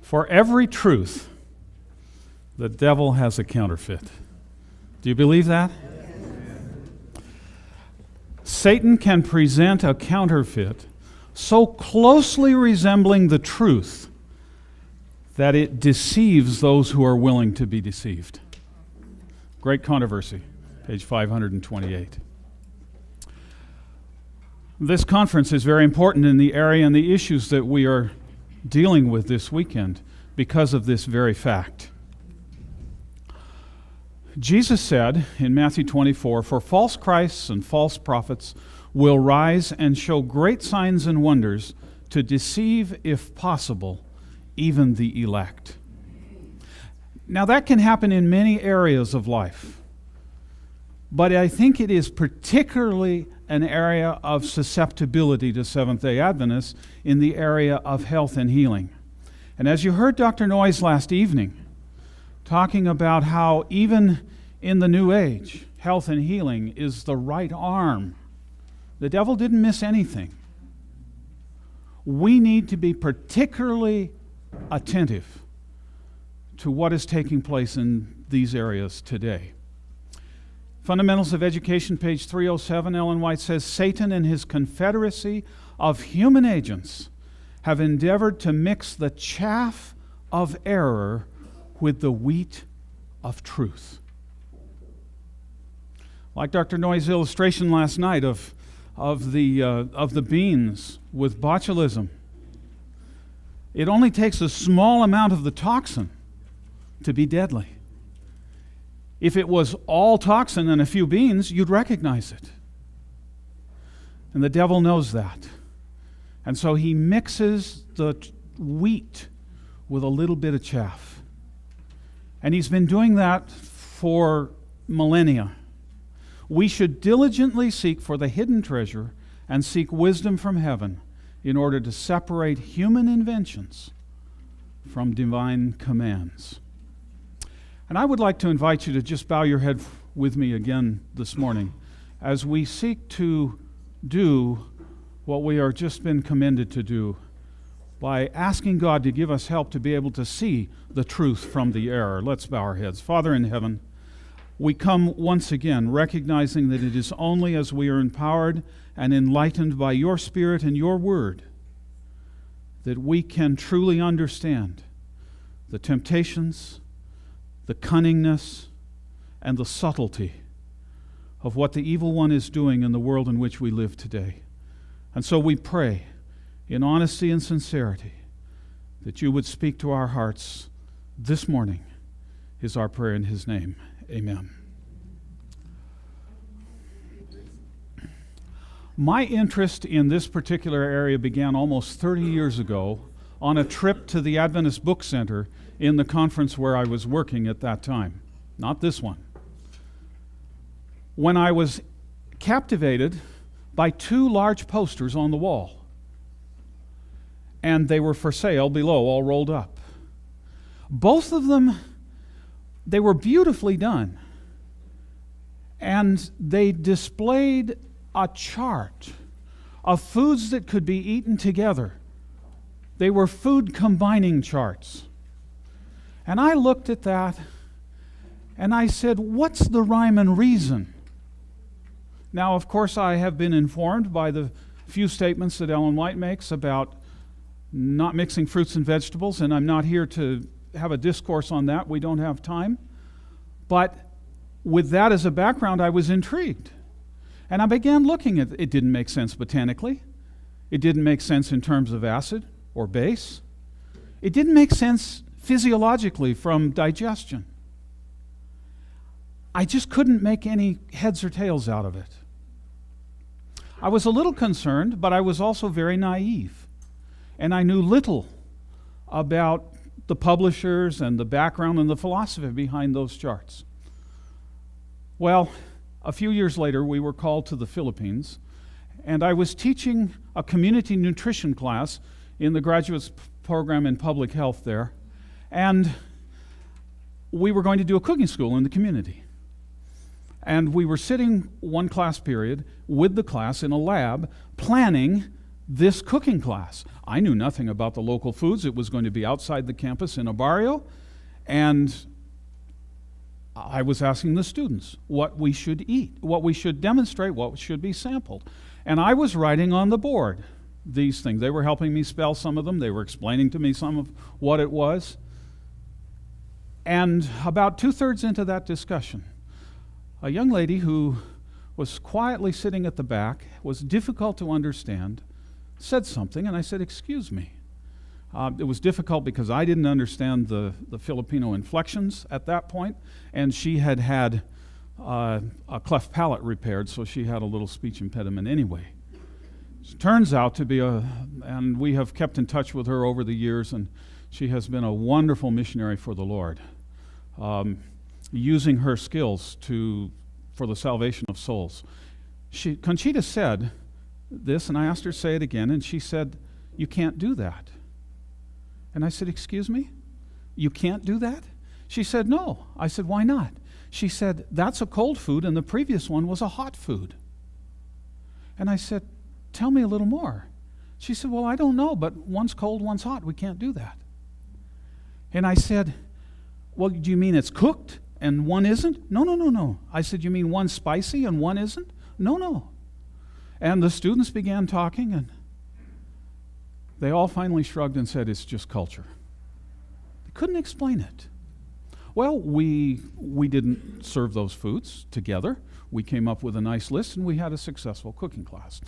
For every truth, the devil has a counterfeit. Do you believe that? Satan can present a counterfeit so closely resembling the truth that it deceives those who are willing to be deceived. Great Controversy, page 528. This conference is very important in the area and the issues that we are dealing with this weekend because of this very fact. Jesus said in Matthew 24, "For false Christs and false prophets will rise and show great signs and wonders to deceive, if possible, even the elect." Now that can happen in many areas of life, but I think it is particularly an area of susceptibility to Seventh-day Adventists in the area of health and healing. And as you heard Dr. Noyes last evening, talking about how even in the New Age, health and healing is the right arm. The devil didn't miss anything. We need to be particularly attentive to what is taking place in these areas today. Fundamentals of Education, page 307, Ellen White says, "Satan and his confederacy of human agents have endeavored to mix the chaff of error with the wheat of truth." Like Dr. Noy's illustration last night of the beans with botulism. It only takes a small amount of the toxin to be deadly. If it was all toxin and a few beans, you'd recognize it. And the devil knows that. And so he mixes the wheat with a little bit of chaff. And he's been doing that for millennia. We should diligently seek for the hidden treasure and seek wisdom from heaven in order to separate human inventions from divine commands. And I would like to invite you to just bow your head with me again this morning as we seek to do what we are just been commended to do by asking God to give us help to be able to see the truth from the error. Let's bow our heads. Father in heaven, we come once again recognizing that it is only as we are empowered and enlightened by your Spirit and your Word that we can truly understand the temptations, the cunningness, and the subtlety of what the evil one is doing in the world in which we live today. And so we pray in honesty and sincerity that you would speak to our hearts this morning, is our prayer in his name. Amen. My interest in this particular area began almost 30 years ago on a trip to the Adventist Book Center in the conference where I was working at that time. Not this one. When I was captivated by two large posters on the wall. And they were for sale below, all rolled up. Both of them, they were beautifully done. And they displayed a chart of foods that could be eaten together. They were food combining charts. And I looked at that and I said, what's the rhyme and reason? Now, of course, I have been informed by the few statements that Ellen White makes about not mixing fruits and vegetables, and I'm not here to have a discourse on that. We don't have time. But with that as a background, I was intrigued. And I began looking at it. It didn't make sense botanically. It didn't make sense in terms of acid or base. It didn't make sense physiologically from digestion. I just couldn't make any heads or tails out of it. I was a little concerned, but I was also very naive. And I knew little about the publishers and the background and the philosophy behind those charts. Well, a few years later, we were called to the Philippines, and I was teaching a community nutrition class in the graduate program in public health there, and we were going to do a cooking school in the community. And we were sitting one class period with the class in a lab planning this cooking class. I knew nothing about the local foods. It was going to be outside the campus in a barrio, and I was asking the students what we should eat, what we should demonstrate, what should be sampled. And I was writing on the board these things. They were helping me spell some of them. They were explaining to me some of what it was. And about 2/3 into that discussion, a young lady who was quietly sitting at the back, was difficult to understand, said something, and I said, "Excuse me." It was difficult because I didn't understand the Filipino inflections at that point, and she had had a cleft palate repaired, so she had a little speech impediment anyway. It turns out to be and we have kept in touch with her over the years, and she has been a wonderful missionary for the Lord, using her skills for the salvation of souls. Conchita said this, and I asked her to say it again, and she said, "You can't do that." And I said, "Excuse me? You can't do that?" She said, "No." I said, "Why not?" She said, "That's a cold food, and the previous one was a hot food." And I said, "Tell me a little more." She said, "Well, I don't know, but one's cold, one's hot. We can't do that." And I said, "Well, do you mean it's cooked and one isn't?" No. I said, "You mean one's spicy and one isn't?" No. And the students began talking, and they all finally shrugged and said, "It's just culture." They couldn't explain it. Well, we didn't serve those foods together. We came up with a nice list, and we had a successful cooking class.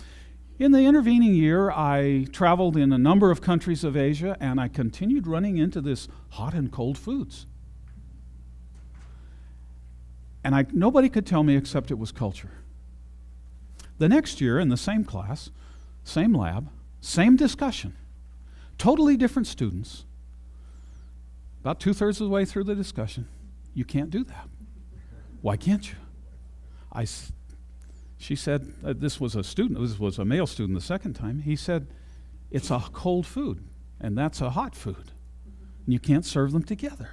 In the intervening year, I traveled in a number of countries of Asia, and I continued running into this hot and cold foods. And nobody could tell me except it was culture. The next year, in the same class, same lab, same discussion, totally different students. About 2/3 of the way through the discussion, "You can't do that." "Why can't you?" She said, this was a male student the second time. He said, "It's a cold food, and that's a hot food, and you can't serve them together."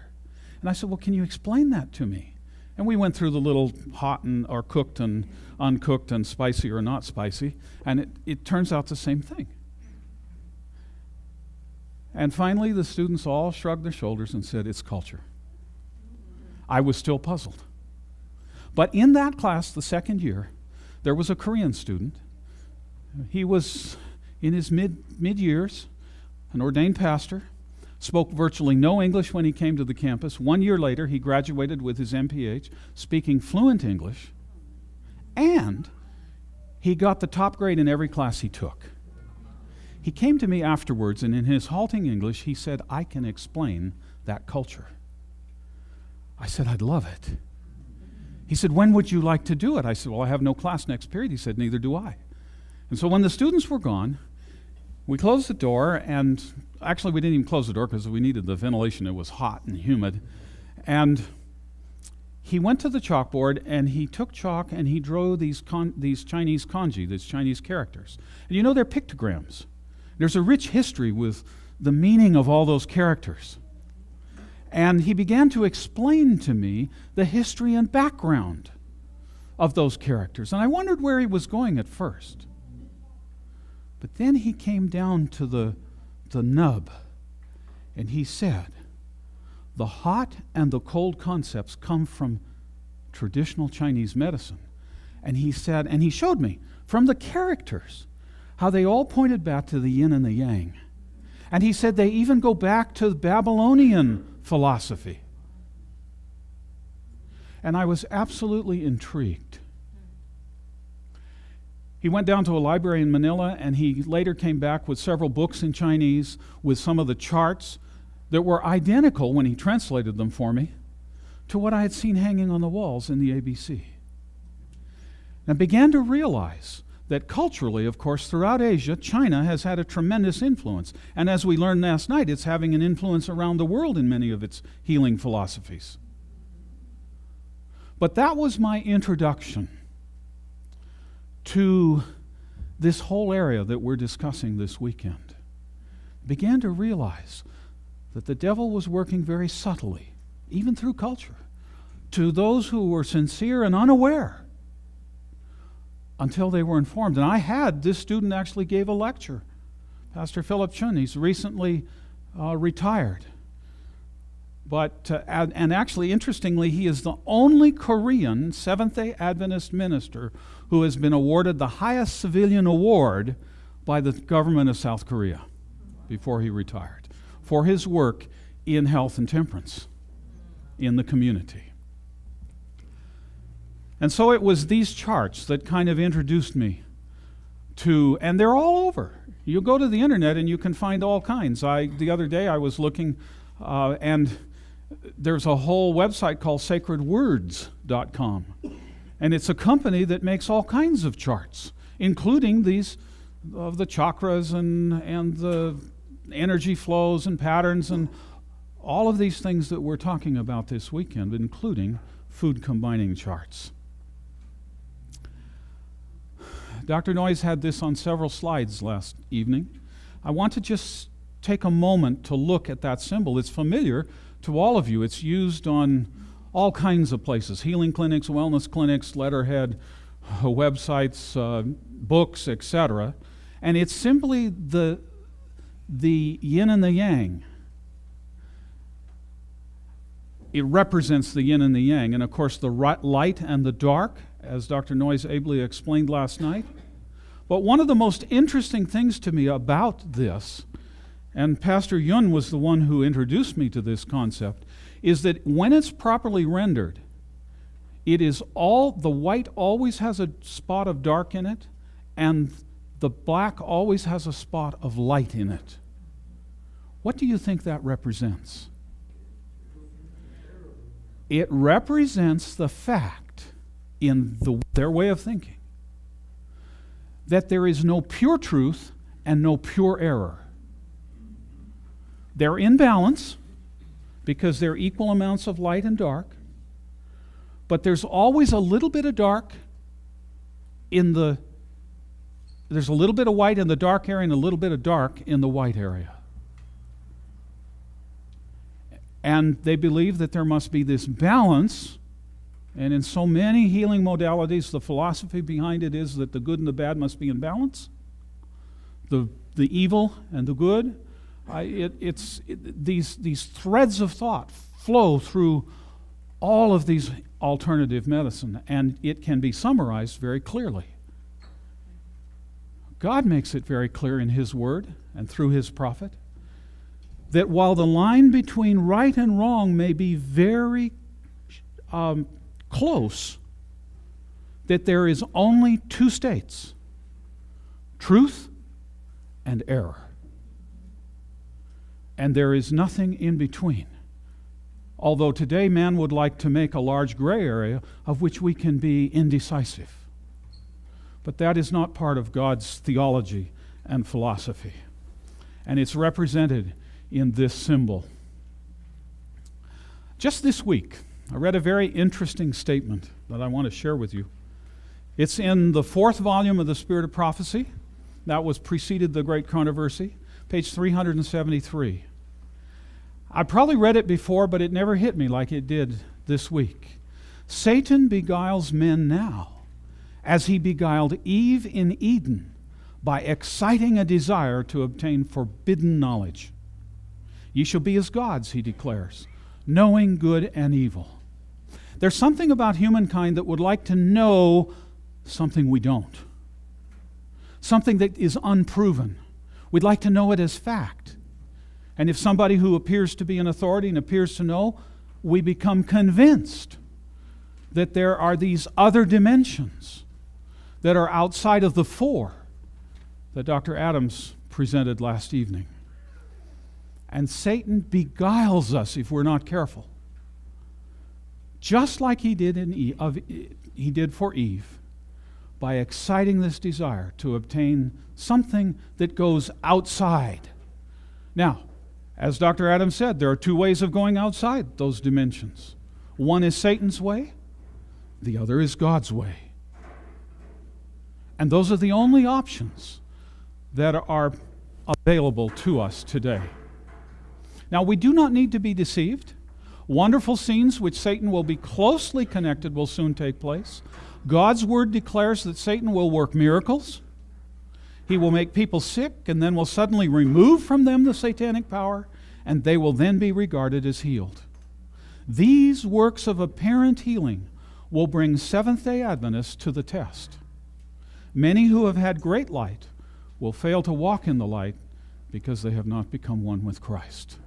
And I said, "Well, can you explain that to me?" And we went through the little hot or cooked and uncooked and spicy or not spicy, and it turns out the same thing. And finally, the students all shrugged their shoulders and said, "It's culture." I was still puzzled. But in that class, the second year, there was a Korean student. He was in his mid-years, an ordained pastor, spoke virtually no English when he came to the campus. 1 year later, he graduated with his MPH, speaking fluent English, and he got the top grade in every class he took. He came to me afterwards, and in his halting English, he said, "I can explain that culture." I said, "I'd love it." He said, "When would you like to do it?" I said, "Well, I have no class next period." He said, "Neither do I." And so when the students were gone, we closed the door, and actually we didn't even close the door because we needed the ventilation. It was hot and humid. And he went to the chalkboard, and he took chalk, and he drew these Chinese kanji, these Chinese characters. And you know, they're pictograms. There's a rich history with the meaning of all those characters. And he began to explain to me the history and background of those characters. And I wondered where he was going at first. But then he came down to the nub, and he said, the hot and the cold concepts come from traditional Chinese medicine. And he said, and he showed me from the characters how they all pointed back to the yin and the yang. And he said they even go back to Babylonian philosophy. And I was absolutely intrigued. He went down to a library in Manila, and he later came back with several books in Chinese with some of the charts that were identical when he translated them for me to what I had seen hanging on the walls in the ABC. And I began to realize that culturally, of course, throughout Asia, China has had a tremendous influence. And as we learned last night, it's having an influence around the world in many of its healing philosophies. But that was my introduction to this whole area that we're discussing this weekend. I began to realize that the devil was working very subtly, even through culture, to those who were sincere and unaware until they were informed. And this student actually gave a lecture Pastor Philip Chun. He's recently retired. But and actually, interestingly, he is the only Korean Seventh-day Adventist minister who has been awarded the highest civilian award by the government of South Korea before he retired for his work in health and temperance in the community. And so it was these charts that kind of introduced me to, and they're all over. You go to the internet and you can find all kinds. The other day I was looking, and there's a whole website called sacredwords.com. And it's a company that makes all kinds of charts, including these of the chakras and the energy flows and patterns and all of these things that we're talking about this weekend, including food combining charts. Dr. Noyes had this on several slides last evening. I want to just take a moment to look at that symbol. It's familiar to all of you. It's used on all kinds of places: healing clinics, wellness clinics, letterhead, websites, books, etc. And it's simply the yin and the yang. It represents the yin and the yang. And of course, the light and the dark, as Dr. Noyes ably explained last night. But one of the most interesting things to me about this, and Pastor Yun was the one who introduced me to this concept, is that when it's properly rendered, it is the white always has a spot of dark in it, and the black always has a spot of light in it. What do you think that represents? It represents the fact, in their way of thinking, that there is no pure truth and no pure error. They're in balance because they're equal amounts of light and dark, but there's always a little bit of dark there's a little bit of white in the dark area and a little bit of dark in the white area. And they believe that there must be this balance. And in so many healing modalities, the philosophy behind it is that the good and the bad must be in balance. The evil and the good. These threads of thought flow through all of these alternative medicine, and it can be summarized very clearly. God makes it very clear in His Word and through His prophet that while the line between right and wrong may be very close, that there is only two states: truth and error. And there is nothing in between. Although today man would like to make a large gray area of which we can be indecisive. But that is not part of God's theology and philosophy. And it's represented in this symbol. Just this week, I read a very interesting statement that I want to share with you. It's in the 4th volume of the Spirit of Prophecy. That was preceded the Great Controversy, page 373. I probably read it before, but it never hit me like it did this week. Satan beguiles men now, as he beguiled Eve in Eden by exciting a desire to obtain forbidden knowledge. Ye shall be as gods, he declares, knowing good and evil. There's something about humankind that would like to know something we don't. Something that is unproven. We'd like to know it as fact. And if somebody who appears to be an authority and appears to know, we become convinced that there are these other dimensions that are outside of the 4 that Dr. Adams presented last evening. And Satan beguiles us if we're not careful. Just like he did he did for Eve, by exciting this desire to obtain something that goes outside. Now, as Dr. Adams said, there are 2 ways of going outside those dimensions. One is Satan's way, the other is God's way. And those are the only options that are available to us today. Now, we do not need to be deceived. Wonderful scenes which Satan will be closely connected will soon take place. God's Word declares that Satan will work miracles. He will make people sick and then will suddenly remove from them the satanic power, and they will then be regarded as healed. These works of apparent healing will bring Seventh-day Adventists to the test. Many who have had great light will fail to walk in the light because they have not become one with Christ.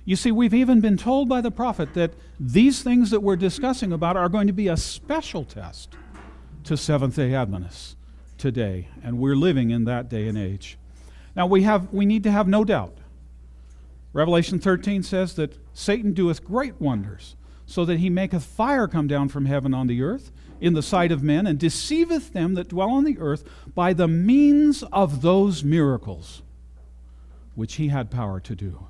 You see, we've even been told by the prophet that these things that we're discussing about are going to be a special test to Seventh-day Adventists today, and we're living in that day and age. Now we need to have no doubt. Revelation 13 says that Satan doeth great wonders, so that he maketh fire come down from heaven on the earth in the sight of men, and deceiveth them that dwell on the earth by the means of those miracles which he had power to do.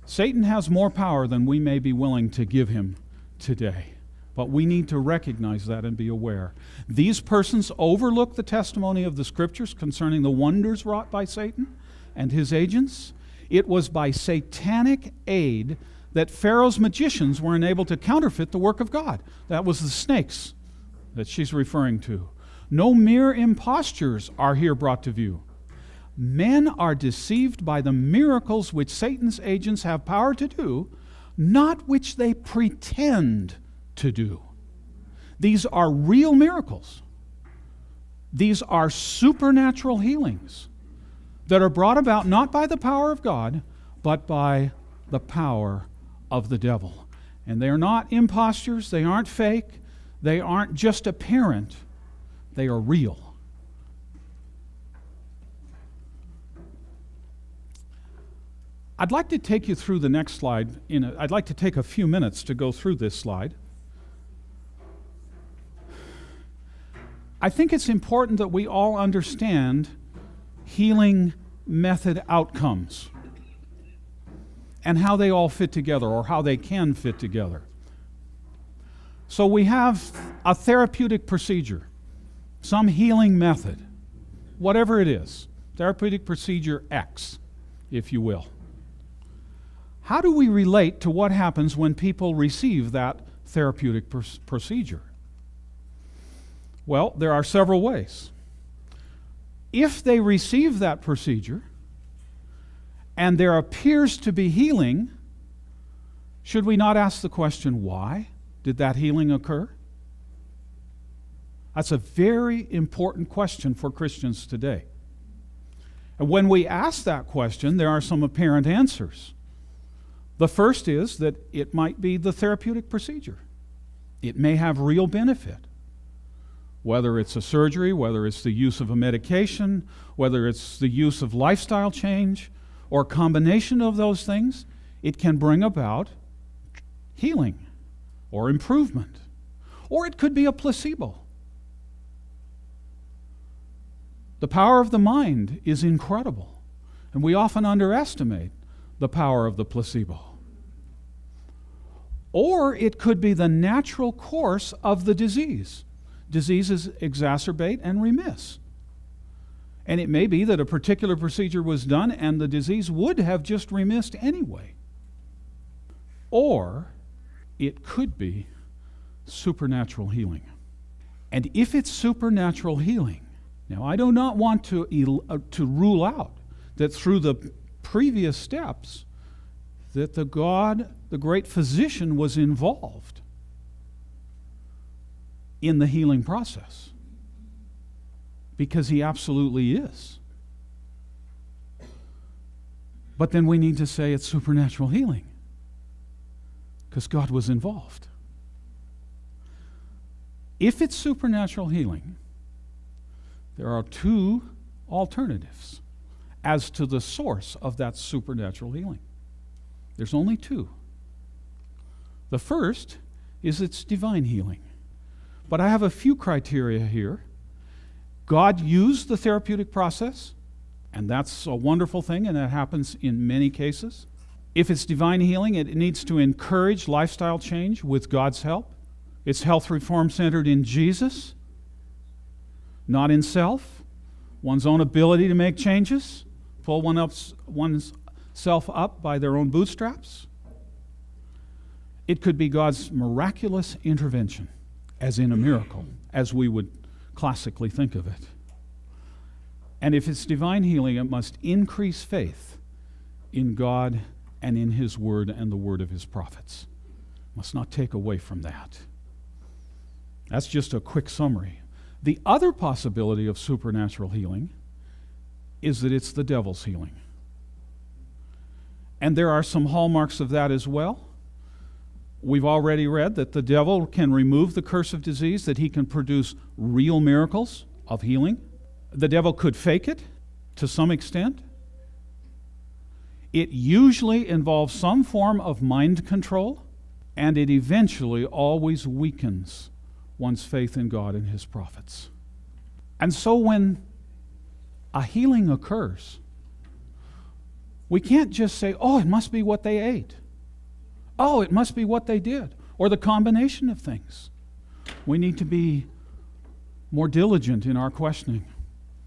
Satan has more power than we may be willing to give him today. But we need to recognize that and be aware. These persons overlook the testimony of the Scriptures concerning the wonders wrought by Satan and his agents. It was by satanic aid that Pharaoh's magicians were enabled to counterfeit the work of God. That was the snakes that she's referring to. No mere impostures are here brought to view. Men are deceived by the miracles which Satan's agents have power to do, not which they pretend to do. These are real miracles. These are supernatural healings that are brought about not by the power of God, but by the power of the devil. And they are not impostures, they aren't fake, they aren't just apparent, they are real. I'd like to take you through the next slide. I'd like to take a few minutes to go through this slide. I think it's important that we all understand healing method outcomes and how they all fit together, or how they can fit together. So we have a therapeutic procedure, some healing method, whatever it is, therapeutic procedure X, if you will. How do we relate to what happens when people receive that therapeutic procedure? Well, there are several ways. If they receive that procedure and there appears to be healing, should we not ask the question, why did that healing occur? That's a very important question for Christians today. And when we ask that question, there are some apparent answers. The first is that it might be the therapeutic procedure. It may have real benefit. Whether it's a surgery, whether it's the use of a medication, whether it's the use of lifestyle change, or a combination of those things, it can bring about healing or improvement. Or it could be a placebo. The power of the mind is incredible, and we often underestimate the power of the placebo. Or it could be the natural course of the disease. Diseases exacerbate and remiss. And it may be that a particular procedure was done and the disease would have just remissed anyway. Or it could be supernatural healing. And if it's supernatural healing, now I do not want to rule out that through the previous steps that the great physician, was involved in the healing process, because he absolutely is. But then we need to say it's supernatural healing, because God was involved. If it's supernatural healing, there are two alternatives as to the source of that supernatural healing. There's only two. The first is it's divine healing. But I have a few criteria here. God used the therapeutic process, and that's a wonderful thing, and that happens in many cases. If it's divine healing, it needs to encourage lifestyle change with God's help. It's health reform centered in Jesus, not in self, one's own ability to make changes, pull oneself up by their own bootstraps. It could be God's miraculous intervention, as in a miracle, as we would classically think of it. And if it's divine healing, it must increase faith in God and in His Word and the Word of His prophets. Must not take away from that. That's just a quick summary. The other possibility of supernatural healing is that it's the devil's healing. And there are some hallmarks of that as well. We've already read that the devil can remove the curse of disease, that he can produce real miracles of healing. The devil could fake it to some extent. It usually involves some form of mind control, and it eventually always weakens one's faith in God and His prophets. And so when a healing occurs, we can't just say, oh, it must be what they ate. Oh, it must be what they did, or the combination of things. We need to be more diligent in our questioning.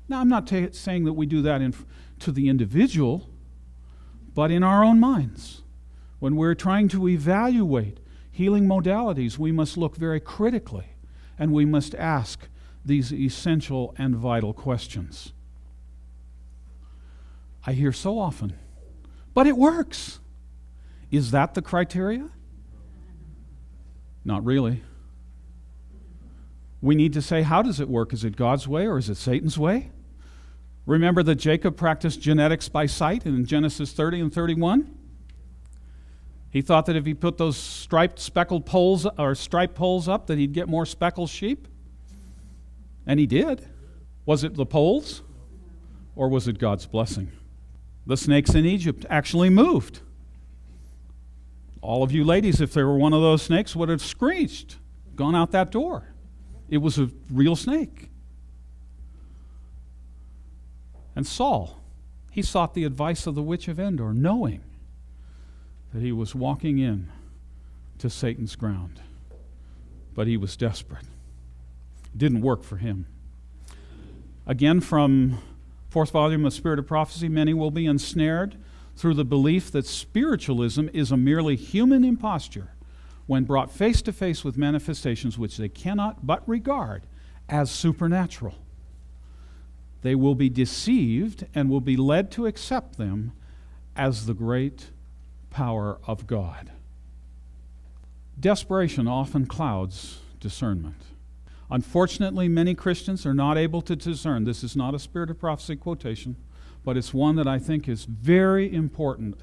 Now, I'm not saying that we do that to the individual, but in our own minds. When we're trying to evaluate healing modalities, we must look very critically, and we must ask these essential and vital questions. I hear so often, but it works. Is that the criteria? Not really. We need to say, how does it work? Is it God's way or is it Satan's way? Remember that Jacob practiced genetics by sight in Genesis 30 and 31? He thought that if he put those striped poles up, that he'd get more speckled sheep. And he did. Was it the poles? Or was it God's blessing? The snakes in Egypt actually moved. All of you ladies, if there were one of those snakes, would have screeched, gone out that door. It was a real snake. And Saul, he sought the advice of the witch of Endor, knowing that he was walking in to Satan's ground. But he was desperate. It didn't work for him. Again, from fourth volume of Spirit of Prophecy, many will be ensnared through the belief that spiritualism is a merely human imposture when brought face to face with manifestations which they cannot but regard as supernatural. They will be deceived and will be led to accept them as the great power of God. Desperation often clouds discernment. Unfortunately, many Christians are not able to discern. This is not a Spirit of Prophecy quotation, but it's one that I think is very important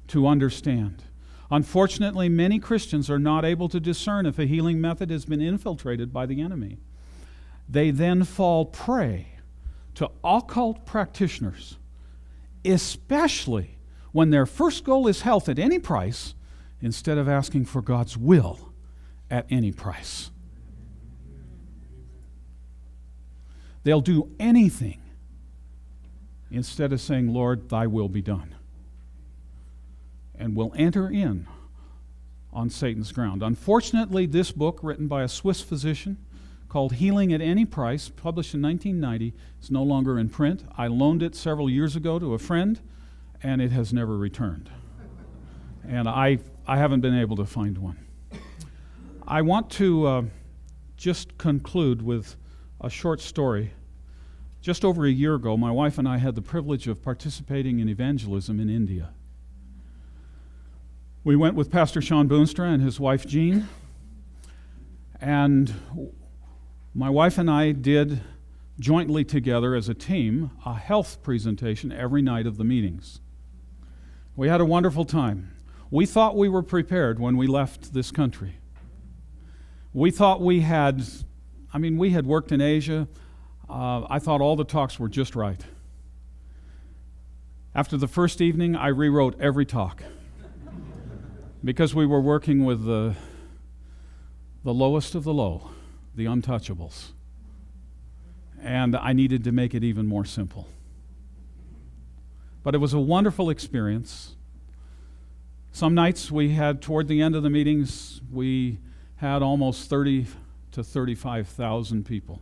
to understand. Unfortunately, many Christians are not able to discern if a healing method has been infiltrated by the enemy. They then fall prey to occult practitioners, especially when their first goal is health at any price, instead of asking for God's will at any price. They'll do anything instead of saying, Lord, thy will be done. And will enter in on Satan's ground. Unfortunately, this book, written by a Swiss physician called Healing at Any Price, published in 1990, is no longer in print. I loaned it several years ago to a friend, and it has never returned. And I haven't been able to find one. I want to just conclude with a short story. Just over a year ago, my wife and I had the privilege of participating in evangelism in India. We went with Pastor Sean Boonstra and his wife Jean, and my wife and I did jointly together as a team a health presentation every night of the meetings. We had a wonderful time. We thought we were prepared when we left this country. We thought we had worked in Asia. I thought all the talks were just right. After the first evening, I rewrote every talk because we were working with the lowest of the low, the untouchables. And I needed to make it even more simple. But it was a wonderful experience. Some nights we had, toward the end of the meetings, we had almost 30 to 35,000 people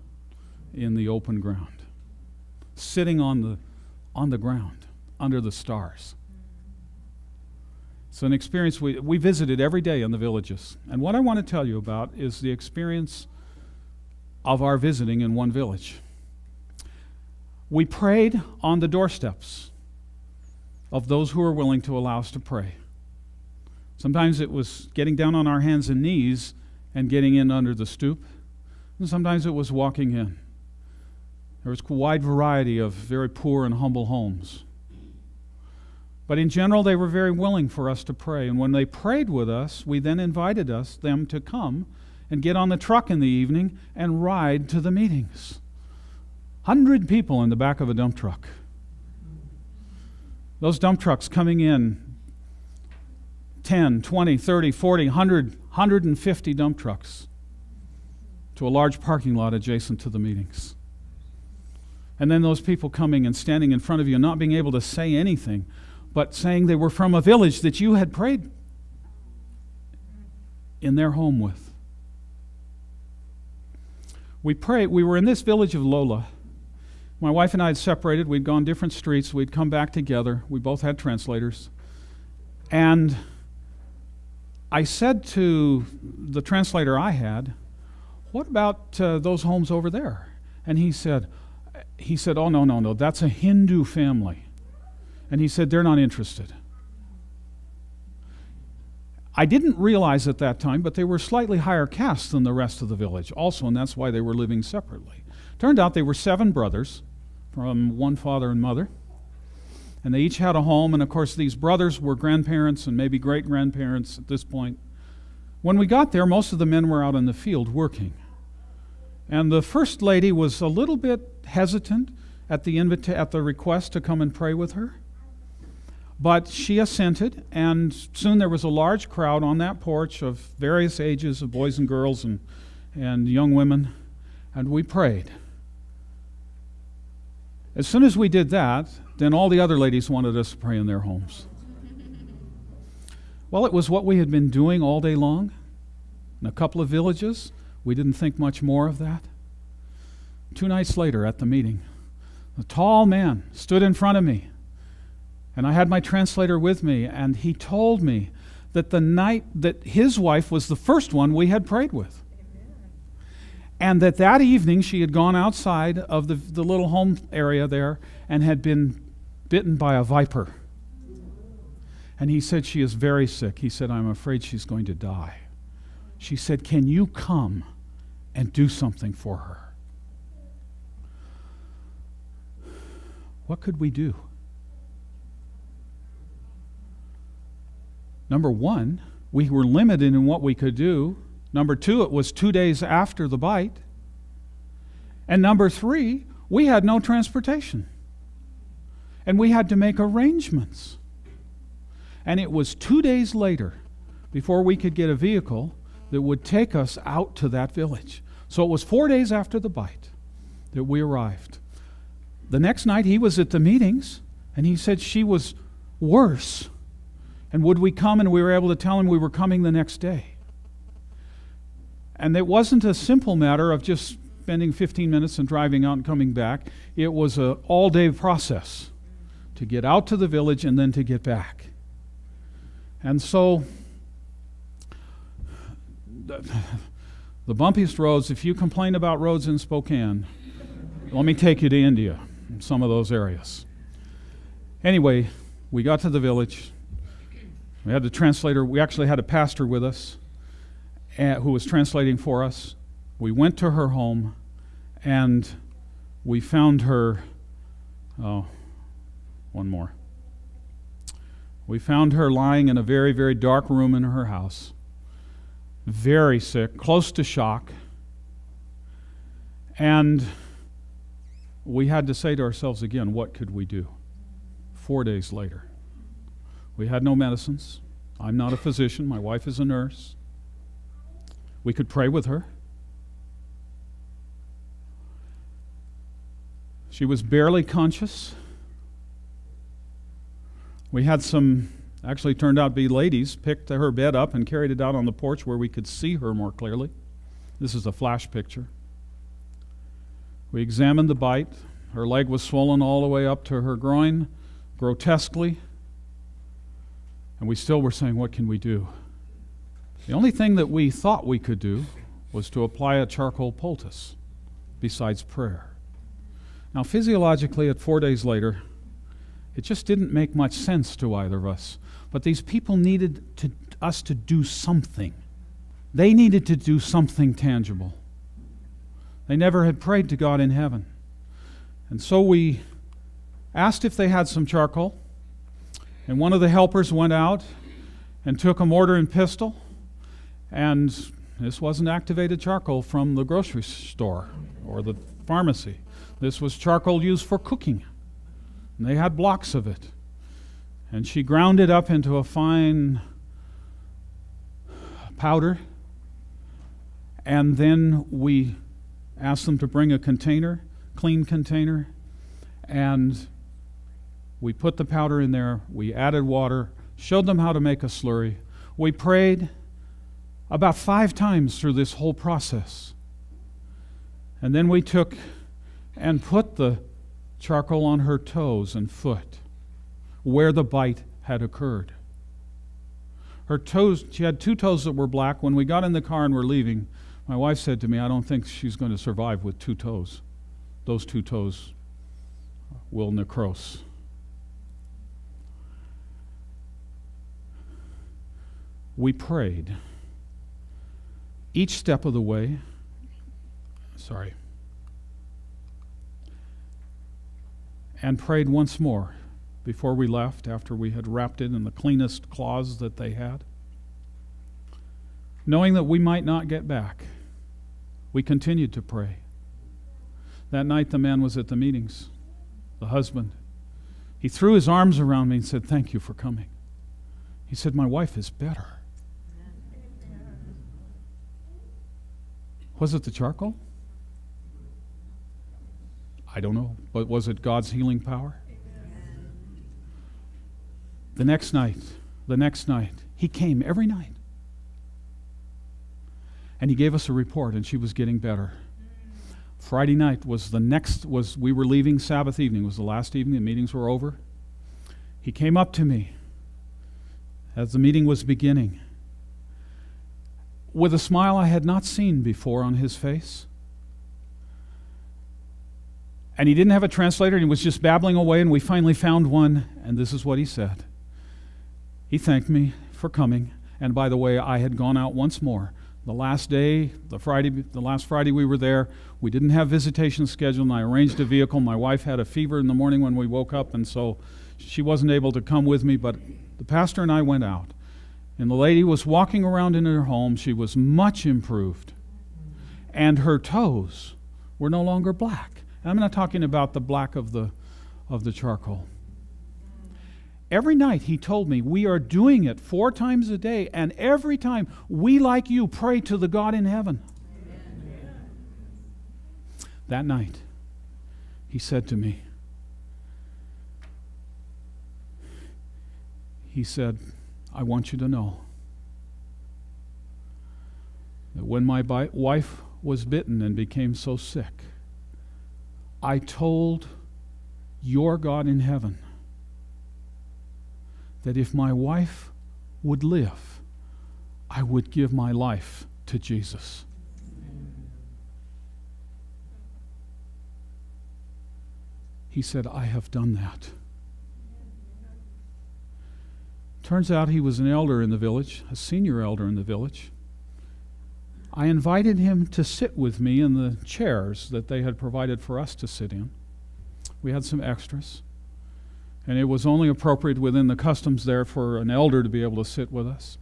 in the open ground, sitting on the ground, under the stars. It's an experience we visited every day in the villages. And what I want to tell you about is the experience of our visiting in one village. We prayed on the doorsteps of those who were willing to allow us to pray. Sometimes it was getting down on our hands and knees and getting in under the stoop, and sometimes it was walking in. There was a wide variety of very poor and humble homes. But in general, they were very willing for us to pray. And when they prayed with us, we then invited them to come and get on the truck in the evening and ride to the meetings. 100 people in the back of a dump truck. Those dump trucks coming in, 10, 20, 30, 40, 100, 150 dump trucks to a large parking lot adjacent to the meetings. And then those people coming and standing in front of you, not being able to say anything, but saying they were from a village that you had prayed in their home with. We were in this village of Lola. My wife and I had separated. We'd gone different streets. We'd come back together. We both had translators. And I said to the translator I had, "What about those homes over there?" And he said, "Oh, no, that's a Hindu family." And he said, "They're not interested." I didn't realize at that time, but they were slightly higher caste than the rest of the village also, and that's why they were living separately. Turned out they were 7 brothers from one father and mother, and they each had a home, and of course these brothers were grandparents and maybe great-grandparents at this point. When we got there, most of the men were out in the field working. And the first lady was a little bit hesitant at the request to come and pray with her. But she assented, and soon there was a large crowd on that porch of various ages of boys and girls and young women, and we prayed. As soon as we did that, then all the other ladies wanted us to pray in their homes. Well, it was what we had been doing all day long. In a couple of villages, we didn't think much more of that. 2 nights later at the meeting, a tall man stood in front of me, and I had my translator with me, and he told me that the night that his wife was the first one we had prayed with. And that evening she had gone outside of the little home area there and had been bitten by a viper. And he said, "She is very sick." He said, "I'm afraid she's going to die." She said, "Can you come and do something for her?" What could we do? Number one, we were limited in what we could do. Number 2, it was 2 days after the bite. And number 3, we had no transportation. And we had to make arrangements. And it was 2 days later before we could get a vehicle that would take us out to that village. So it was 4 days after the bite that we arrived. The next night he was at the meetings, and he said she was worse. And would we come? And we were able to tell him we were coming the next day. And it wasn't a simple matter of just spending 15 minutes and driving out and coming back. It was an all-day process to get out to the village and then to get back. And so the bumpiest roads, if you complain about roads in Spokane, let me take you to India, in some of those areas. Anyway, we got to the village. We had the translator. We actually had a pastor with us who was translating for us. We went to her home, and we found her, We found her lying in a very, very dark room in her house, very sick, close to shock. And we had to say to ourselves again, what could we do? 4 days later. We had no medicines. I'm not a physician. My wife is a nurse. We could pray with her. She was barely conscious. We had actually turned out to be ladies, picked her bed up and carried it out on the porch where we could see her more clearly. This is a flash picture. We examined the bite. Her leg was swollen all the way up to her groin, grotesquely. And we still were saying, what can we do? The only thing that we thought we could do was to apply a charcoal poultice besides prayer. Now, physiologically, at 4 days later, it just didn't make much sense to either of us. But these people needed us to do something. They needed to do something tangible. They never had prayed to God in heaven. And so we asked if they had some charcoal. And one of the helpers went out and took a mortar and pestle. And this wasn't activated charcoal from the grocery store or the pharmacy. This was charcoal used for cooking. And they had blocks of it. And she ground it up into a fine powder. And then we asked them to bring a container, clean container, and we put the powder in there. We added water, showed them how to make a slurry. We prayed about 5 times through this whole process. And then we took and put the charcoal on her toes and foot where the bite had occurred. Her toes, she had 2 toes that were black. When we got in the car and were leaving, my wife said to me, I don't think she's going to survive with 2 toes. Those 2 toes will necrose. We prayed each step of the way. And prayed once more before we left, after we had wrapped it in the cleanest cloths that they had. Knowing that we might not get back, we continued to pray. That night the man was at the meetings, the husband. He threw his arms around me and said, "Thank you for coming." He said, "My wife is better." Was it the charcoal? I don't know. But was it God's healing power? The next night, he came every night. And he gave us a report, and she was getting better. Friday night we were leaving Sabbath evening, was the last evening, the meetings were over. He came up to me as the meeting was beginning with a smile I had not seen before on his face. And he didn't have a translator, and he was just babbling away, and we finally found one, and this is what he said. He thanked me for coming, and by the way, I had gone out once more. The last Friday we were there, we didn't have visitation scheduled, and I arranged a vehicle. My wife had a fever in the morning when we woke up, and so she wasn't able to come with me, but the pastor and I went out. And the lady was walking around in her home. She was much improved. And her toes were no longer black. And I'm not talking about the black of the charcoal. Every night he told me, we are doing it 4 times a day, and every time we, like you, pray to the God in heaven. Amen. That night, he said to me, he said, "I want you to know that when my wife was bitten and became so sick, I told your God in heaven that if my wife would live, I would give my life to Jesus." He said, "I have done that." Turns out he was an elder in the village, a senior elder in the village. I invited him to sit with me in the chairs that they had provided for us to sit in. We had some extras, and it was only appropriate within the customs there for an elder to be able to sit with us.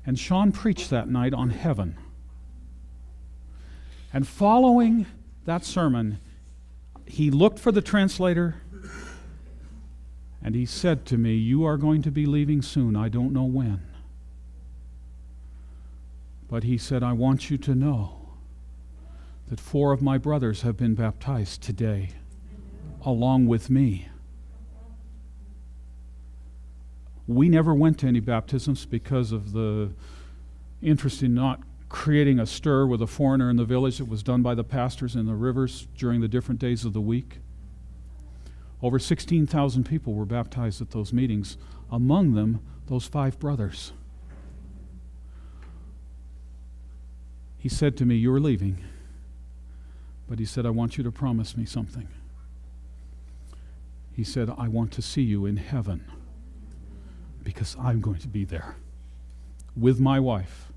And Sean preached that night on heaven. And following that sermon, he looked for the translator, and he said to me, "You are going to be leaving soon. I don't know when. But," he said, "I want you to know that 4 of my brothers have been baptized today, along with me." We never went to any baptisms because of the interest in not creating a stir with a foreigner in the village that was done by the pastors in the rivers during the different days of the week. Over 16,000 people were baptized at those meetings, among them those 5 brothers. He said to me, "You're leaving." But he said, "I want you to promise me something." He said, I want to see you in heaven because I'm going to be there with my wife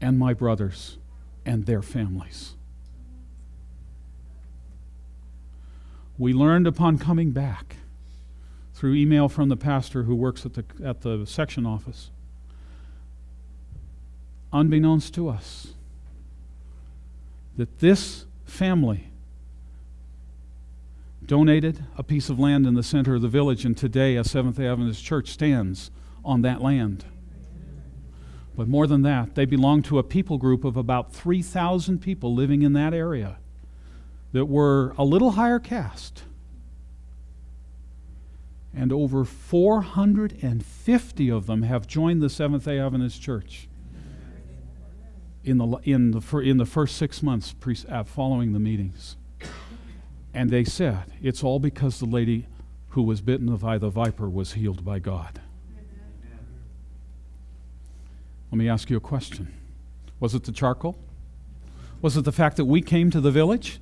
and my brothers and their families. We learned upon coming back through email from the pastor who works at the section office, unbeknownst to us, that this family donated a piece of land in the center of the village, and today a Seventh-day Adventist church stands on that land. But more than that, they belong to a people group of about 3,000 people living in that area that were a little higher caste. And over 450 of them have joined the Seventh-day Adventist Church in the first 6 months following the meetings. And they said, it's all because the lady who was bitten by the viper was healed by God. Let me ask you a question. Was it the charcoal? Was it the fact that we came to the village?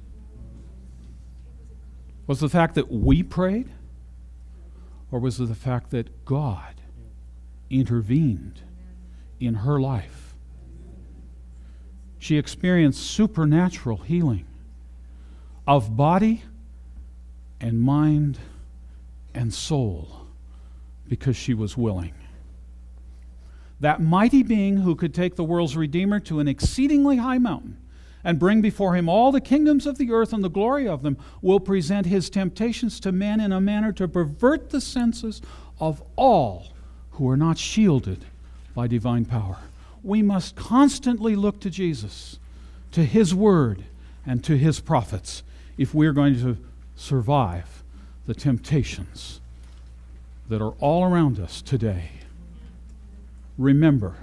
Was it the fact that we prayed? Or was it the fact that God intervened in her life? She experienced supernatural healing of body and mind and soul because she was willing. That mighty being who could take the world's Redeemer to an exceedingly high mountain and bring before him all the kingdoms of the earth and the glory of them will present his temptations to men in a manner to pervert the senses of all who are not shielded by divine power. We must constantly look to Jesus, to his word, and to his prophets if we're going to survive the temptations that are all around us today. Remember,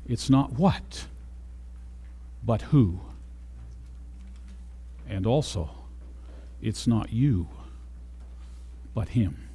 it's not what, but who. And also, it's not you, but him.